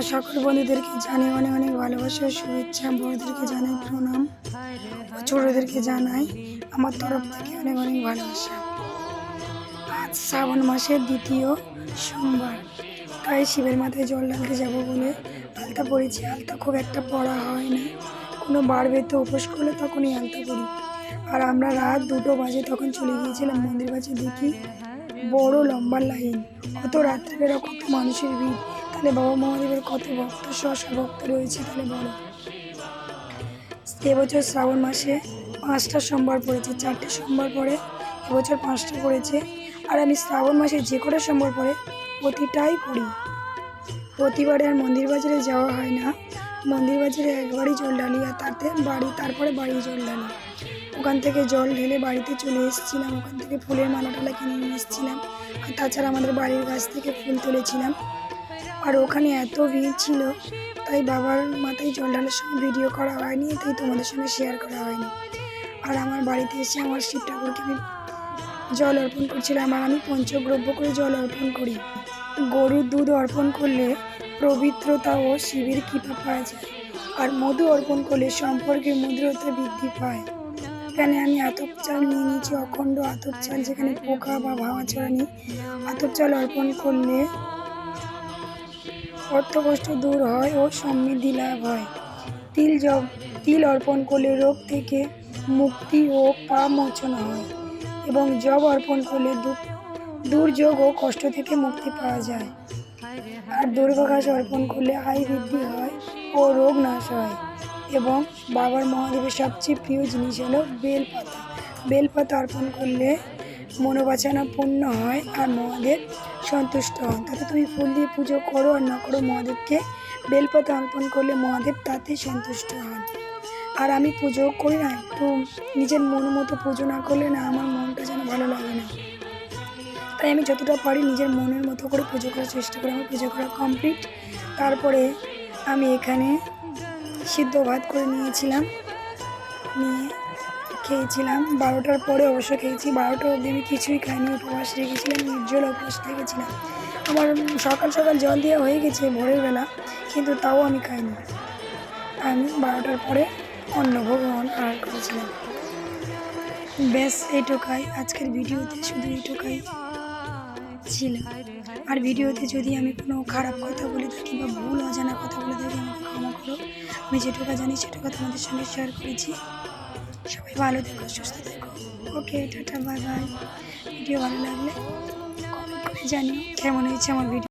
আমার সকল বন্ধুদেরকে জানাই অনেক অনেক ভালোবাসা ও শুভেচ্ছা। বড়দেরকে জানাই প্রণাম ও ছোটদেরকে জানাই আমার তরফ থেকে অনেক অনেক ভালোবাসা। আজ শ্রাবণ মাসের দ্বিতীয় সোমবার, তাই শিবের মাথায় জল ঢালতে যাবো বলে আলতা পরেছি। আলতা খুব একটা পড়া হয় না, কোনো বার বেতে উপোস করলে তখনই আলতা করি। আর আমরা রাত 2টো বাজে তখন চলে গিয়েছিলাম মন্দির কাছে। দেখি বড় লম্বা লাইন, কত রাত্রিবেলা কত মানুষের ভিড়। তাহলে বাবা মহাদেবের কত ভক্ত, শশা ভক্ত রয়েছে তাহলে বলো। এবছর শ্রাবণ মাসে 5টা সোমবার পড়েছে, 4টে সোমবার পরে এবছর 5টা পড়েছে। আর আমি শ্রাবণ মাসে যে কটা সোমবার পরে প্রতিটাই করি। প্রতিবারে আর মন্দির বাজারে যাওয়া হয় না, মন্দির বাজারে একবারই জল ঢালি আর তারপরে বাড়ি জল ঢালি। ওখান থেকে জল ঢেলে বাড়িতে চলে এসেছিলাম, ওখান থেকে ফুলের মালাটালা কিনে নিয়ে এসেছিলাম। আর তাছাড়া আমাদের বাড়ির গাছ থেকে ফুল তুলেছিলাম। আর ওখানে এত ভিড় ছিল, তাই বাবার মাথায় জল ঢালার সময় ভিডিও করা হয়নি, তাই তোমাদের সঙ্গে শেয়ার করা হয়নি। আর আমার বাড়িতে এসে আমার শিব ঠাকুরকে আমি জল অর্পণ করছিলাম। আর আমি পঞ্চদ্রব্য করে জল অর্পণ করি। গরুর দুধ অর্পণ করলে পবিত্রতা ও শিবের কৃপা পাওয়া যায়। আর মধু অর্পণ করলে সম্পর্কের মধুরতা বৃদ্ধি পায়। এখানে আমি আতপ চাল নিয়ে নিয়েছি, অখণ্ড আতপ চাল, যেখানে পোকা বা ভাঙা চড়া নেই। আতপ চাল অর্পণ করলে অর্থকষ্ট দূর হয় ও সমৃদ্ধি লাভ হয়। তিল অর্পণ করলে রোগ থেকে মুক্তি ও পাপ মোচন হয়। এবং জব অর্পণ করলে দুর্যোগ ও কষ্ট থেকে মুক্তি পাওয়া যায়। আর দুর্বাঘাস অর্পণ করলে আয় বৃদ্ধি হয় ও রোগ নাশ হয়। এবং বাবার মহাদেবের সবচেয়ে প্রিয় জিনিস হলো বেলপাতা। বেলপাতা অর্পণ করলে মনোবাসনা পূর্ণ হয় আর মহাদেব সন্তুষ্ট হন। তাতে তুমি ফুল দিয়ে পুজো করো আর না করো, মহাদেবকে বেলপাতা অর্পণ করলে মহাদেব তাতে সন্তুষ্ট হন। আর আমি পুজো করি না, একটু নিজের মন মতো পুজো না করলে না আমার মনটা যেন ভালো লাগে না। তাই আমি যতটা পারি নিজের মনের মতো করে পুজো করার চেষ্টা করি। আমার পুজো করা কমপ্লিট। তারপরে আমি এখানে সিদ্ধ ভাত করে নিয়ে খেয়েছিলাম। 12টার পরে অবশ্য খেয়েছি, 12টা অবধি আমি কিছুই খাইনি, উপবাস রেখেছিলাম, নির্জল উপবাস রেখেছিলাম। আমার সকাল সকাল জল দেওয়া হয়ে গেছে ভোরের বেলা, কিন্তু তাও আমি খাইনি। আমি 12টার পরে অন্নভোগ আহার করেছিলাম। ব্যাস এইটুকাই আজকের ভিডিওতে, শুধু এইটুকাই ছিল। আর ভিডিওতে যদি আমি কোনো খারাপ কথা বলে থাকি বা ভুল অজানা কথা বলে থাকি আমাকে ক্ষমা করো। আমি যেটুকু জানি সেটুকু তোমাদের সঙ্গে শেয়ার করেছি। সবাই ভালো থেকো, সুস্থ থেকো। ওকে, টাটা, বাই বাই। ভিডিও ভালো লাগলে কমেন্ট করে জানিও কেমন হয়েছে আমার ভিডিও।